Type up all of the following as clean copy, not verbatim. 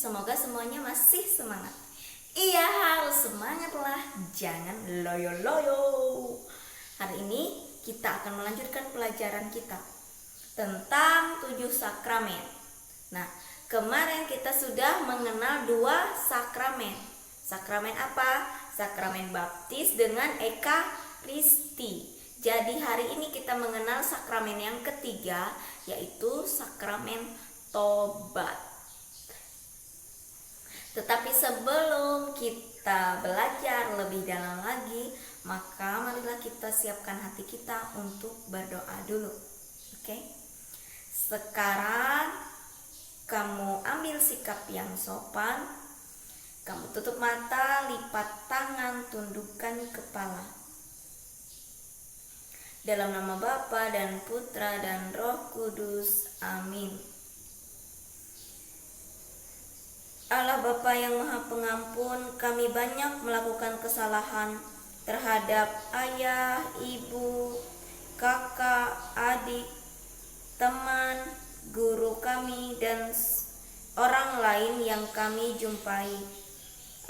Semoga semuanya masih semangat. Iya, harus semangat lah, jangan loyo-loyo. Hari ini kita akan melanjutkan pelajaran kita tentang 7 sakramen. Nah, kemarin kita sudah mengenal 2 sakramen. Sakramen apa? Sakramen baptis dengan ekaristi. Jadi hari ini kita mengenal sakramen yang ketiga, yaitu sakramen tobat. Tetapi sebelum kita belajar lebih dalam lagi, maka marilah kita siapkan hati kita untuk berdoa dulu. Oke? Sekarang kamu ambil sikap yang sopan. Kamu tutup mata, lipat tangan, tundukkan kepala. Dalam nama Bapa dan Putra dan Roh Kudus. Amin. Allah Bapa yang Maha Pengampun, kami banyak melakukan kesalahan terhadap ayah, ibu, kakak, adik, teman, guru kami, dan orang lain yang kami jumpai.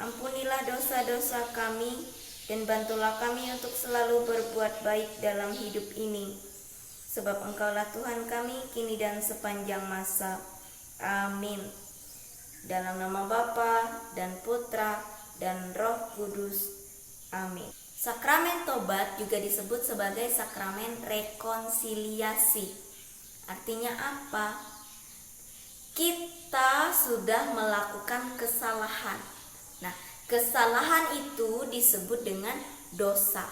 Ampunilah dosa-dosa kami dan bantulah kami untuk selalu berbuat baik dalam hidup ini. Sebab Engkaulah Tuhan kami kini dan sepanjang masa. Amin. Dalam nama Bapa dan Putra dan Roh Kudus. Amin. Sakramen tobat juga disebut sebagai sakramen rekonsiliasi. Artinya apa? Kita sudah melakukan kesalahan. Nah, kesalahan itu disebut dengan dosa.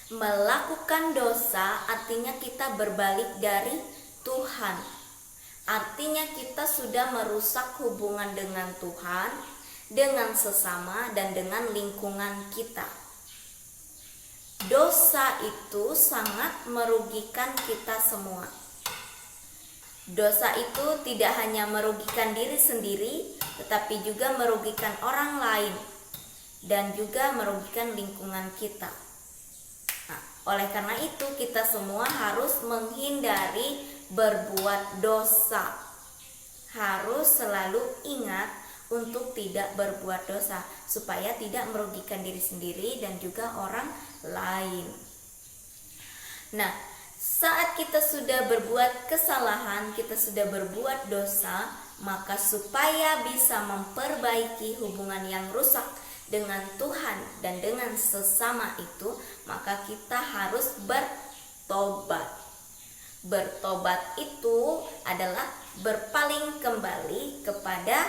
Melakukan dosa artinya kita berbalik dari Tuhan. Artinya kita sudah merusak hubungan dengan Tuhan, dengan sesama, dan dengan lingkungan kita. Dosa itu sangat merugikan kita semua. Dosa itu tidak hanya merugikan diri sendiri, tetapi juga merugikan orang lain, dan juga merugikan lingkungan kita. Nah, oleh karena itu kita semua harus menghindari berbuat dosa. Harus selalu ingat untuk tidak berbuat dosa supaya tidak merugikan diri sendiri dan juga orang lain. Nah, saat kita sudah berbuat kesalahan, kita sudah berbuat dosa, maka supaya bisa memperbaiki hubungan yang rusak dengan Tuhan dan dengan sesama itu, maka kita harus bertobat. Bertobat itu adalah berpaling kembali kepada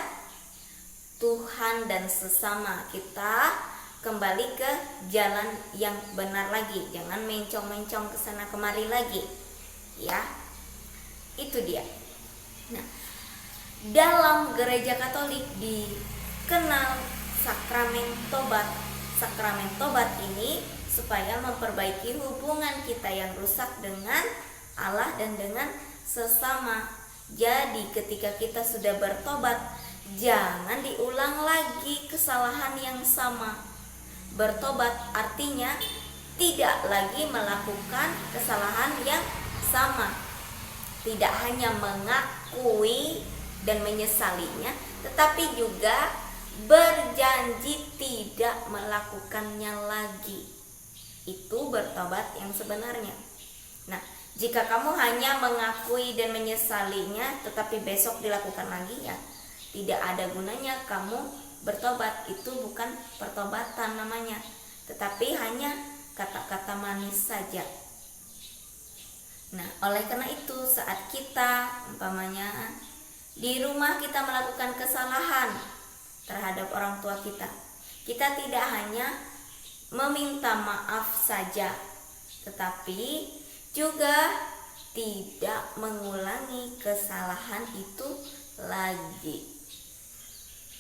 Tuhan dan sesama. Kita kembali ke jalan yang benar lagi. Jangan mencong-mencong ke sana kemari lagi. Ya, itu dia. Nah, dalam gereja Katolik dikenal sakramen tobat. Sakramen tobat ini supaya memperbaiki hubungan kita yang rusak dengan Allah dan dengan sesama. Jadi ketika kita sudah bertobat, jangan diulang lagi kesalahan yang sama. Bertobat artinya tidak lagi melakukan kesalahan yang sama. Tidak hanya mengakui dan menyesalinya, tetapi juga berjanji tidak melakukannya lagi. Itu bertobat yang sebenarnya. Nah, jika kamu hanya mengakui dan menyesalinya tetapi besok dilakukan lagi, ya tidak ada gunanya kamu bertobat. Itu bukan pertobatan namanya, tetapi hanya kata-kata manis saja. Nah, oleh karena itu saat kita umpamanya di rumah kita melakukan kesalahan terhadap orang tua kita, kita tidak hanya meminta maaf saja, tetapi juga tidak mengulangi kesalahan itu lagi.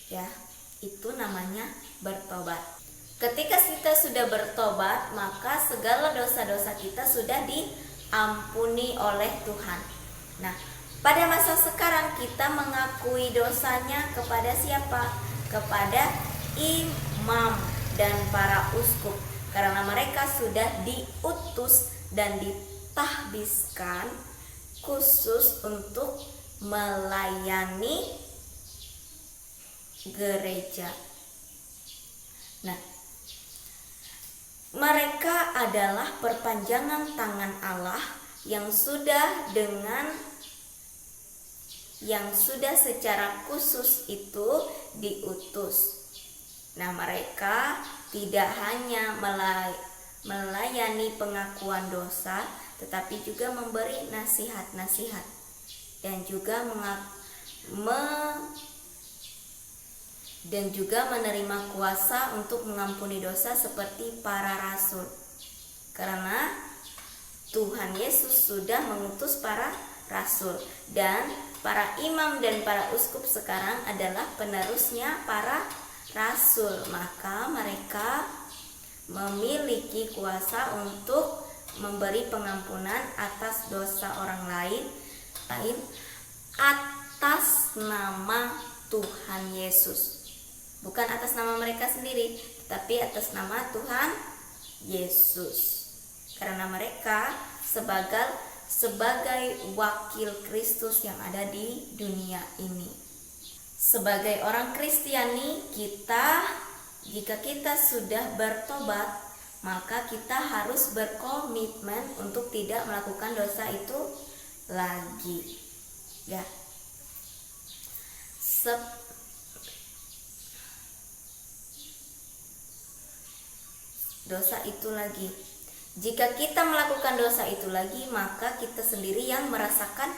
Ya, itu namanya bertobat. Ketika kita sudah bertobat, maka segala dosa-dosa kita sudah diampuni oleh Tuhan. Nah, pada masa sekarang kita mengakui dosanya kepada siapa? Kepada imam dan para uskup, karena mereka sudah diutus dan ditahbiskan khusus untuk melayani gereja. Nah, mereka adalah perpanjangan tangan Allah yang sudah secara khusus itu diutus. Nah, mereka tidak hanya melayani pengakuan dosa, tetapi juga memberi nasihat-nasihat dan juga menerima kuasa untuk mengampuni dosa seperti para rasul. Karena Tuhan Yesus sudah mengutus para rasul, dan para imam dan para uskup sekarang adalah penerusnya para rasul. Maka mereka memiliki kuasa untuk memberi pengampunan atas dosa orang lain atas nama Tuhan Yesus. Bukan atas nama mereka sendiri, tetapi atas nama Tuhan Yesus. Karena mereka sebagai wakil Kristus yang ada di dunia ini. Sebagai orang Kristiani, jika kita sudah bertobat, maka kita harus berkomitmen untuk tidak melakukan dosa itu lagi. Ya. Dosa itu lagi. Jika kita melakukan dosa itu lagi, maka kita sendiri yang merasakan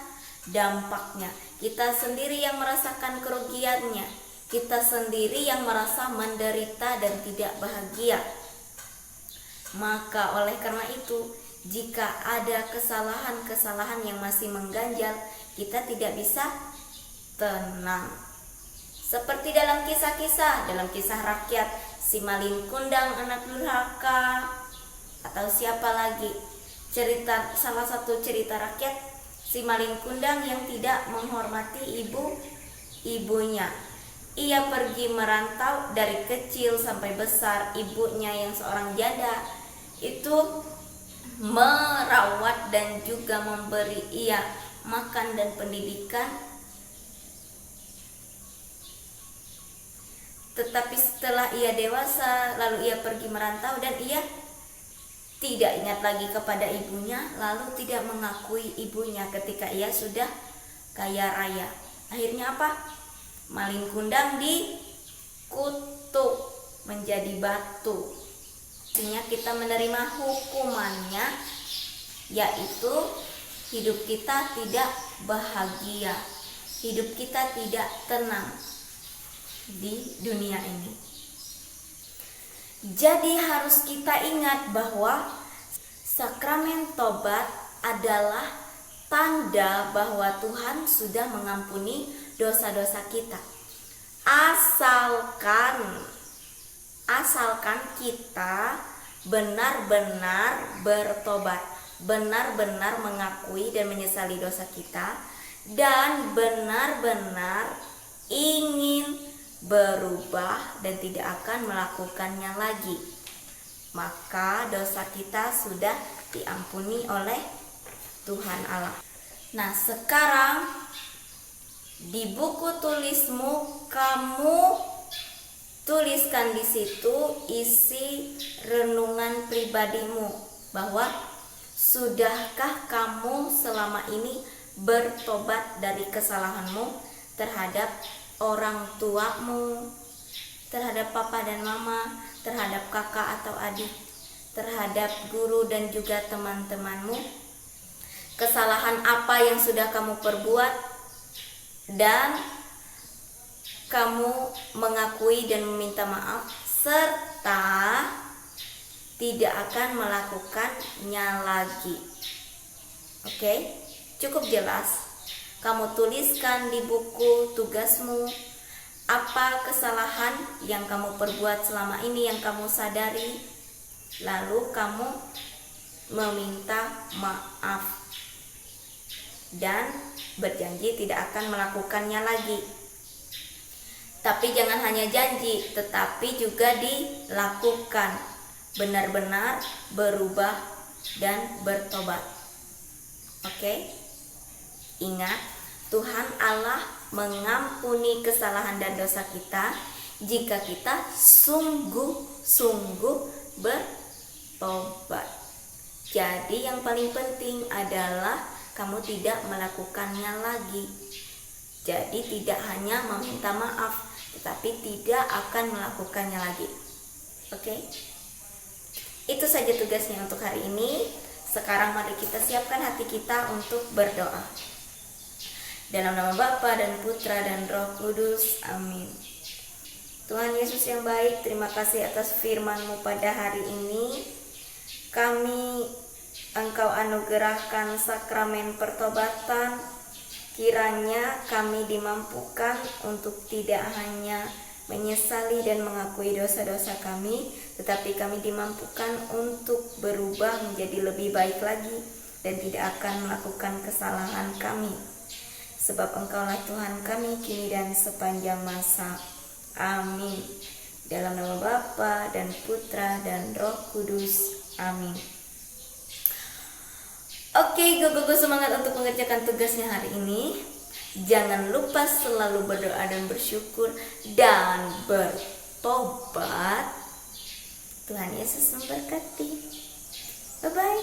dampaknya. Kita sendiri yang merasakan kerugiannya. Kita sendiri yang merasa menderita dan tidak bahagia. Maka oleh karena itu, jika ada kesalahan-kesalahan yang masih mengganjal, kita tidak bisa tenang. Seperti dalam kisah rakyat, si malin kundang anak durhaka, atau siapa lagi, salah satu cerita rakyat, si malin kundang yang tidak menghormati ibunya. Ia pergi merantau dari kecil sampai besar. Ibunya yang seorang janda itu merawat dan juga memberi ia makan dan pendidikan. Tetapi setelah ia dewasa, lalu ia pergi merantau dan ia tidak ingat lagi kepada ibunya, lalu tidak mengakui ibunya ketika ia sudah kaya raya. Akhirnya apa? Malin kundang dikutuk menjadi batu. Artinya kita menerima hukumannya, yaitu hidup kita tidak bahagia, hidup kita tidak tenang di dunia ini. Jadi harus kita ingat bahwa sakramen tobat adalah tanda bahwa Tuhan sudah mengampuni dosa-dosa kita. Asalkan kita benar-benar bertobat, benar-benar mengakui dan menyesali dosa kita, dan benar-benar ingin berubah dan tidak akan melakukannya lagi, maka dosa kita sudah diampuni oleh Tuhan Allah. Nah, sekarang di buku tulismu kamu tuliskan di situ isi renungan pribadimu, bahwa sudahkah kamu selama ini bertobat dari kesalahanmu terhadap orang tuamu, terhadap papa dan mama, terhadap kakak atau adik, terhadap guru dan juga teman-temanmu. Kesalahan apa yang sudah kamu perbuat dan kamu mengakui dan meminta maaf, serta tidak akan melakukannya lagi. Oke, cukup jelas. Kamu tuliskan di buku tugasmu apa kesalahan yang kamu perbuat selama ini yang kamu sadari, lalu kamu meminta maaf dan berjanji tidak akan melakukannya lagi. Tapi jangan hanya janji, tetapi juga dilakukan, benar-benar berubah dan bertobat. Oke? Ingat, Tuhan Allah mengampuni kesalahan dan dosa kita jika kita sungguh-sungguh bertobat. Jadi yang paling penting adalah kamu tidak melakukannya lagi. Jadi tidak hanya meminta maaf, tetapi tidak akan melakukannya lagi. Oke? Itu saja tugasnya untuk hari ini. Sekarang mari kita siapkan hati kita untuk berdoa. Dalam nama Bapa dan Putra dan Roh Kudus. Amin. Tuhan Yesus yang baik, terima kasih atas firman-Mu pada hari ini. Engkau anugerahkan sakramen pertobatan. Kiranya kami dimampukan untuk tidak hanya menyesali dan mengakui dosa-dosa kami, tetapi kami dimampukan untuk berubah menjadi lebih baik lagi dan tidak akan melakukan kesalahan kami. Sebab Engkaulah Tuhan kami kini dan sepanjang masa. Amin. Dalam nama Bapa dan Putra dan Roh Kudus. Amin. Oke, go semangat untuk mengerjakan tugasnya hari ini. Jangan lupa selalu berdoa dan bersyukur dan bertobat. Tuhan Yesus memberkati. Bye-bye.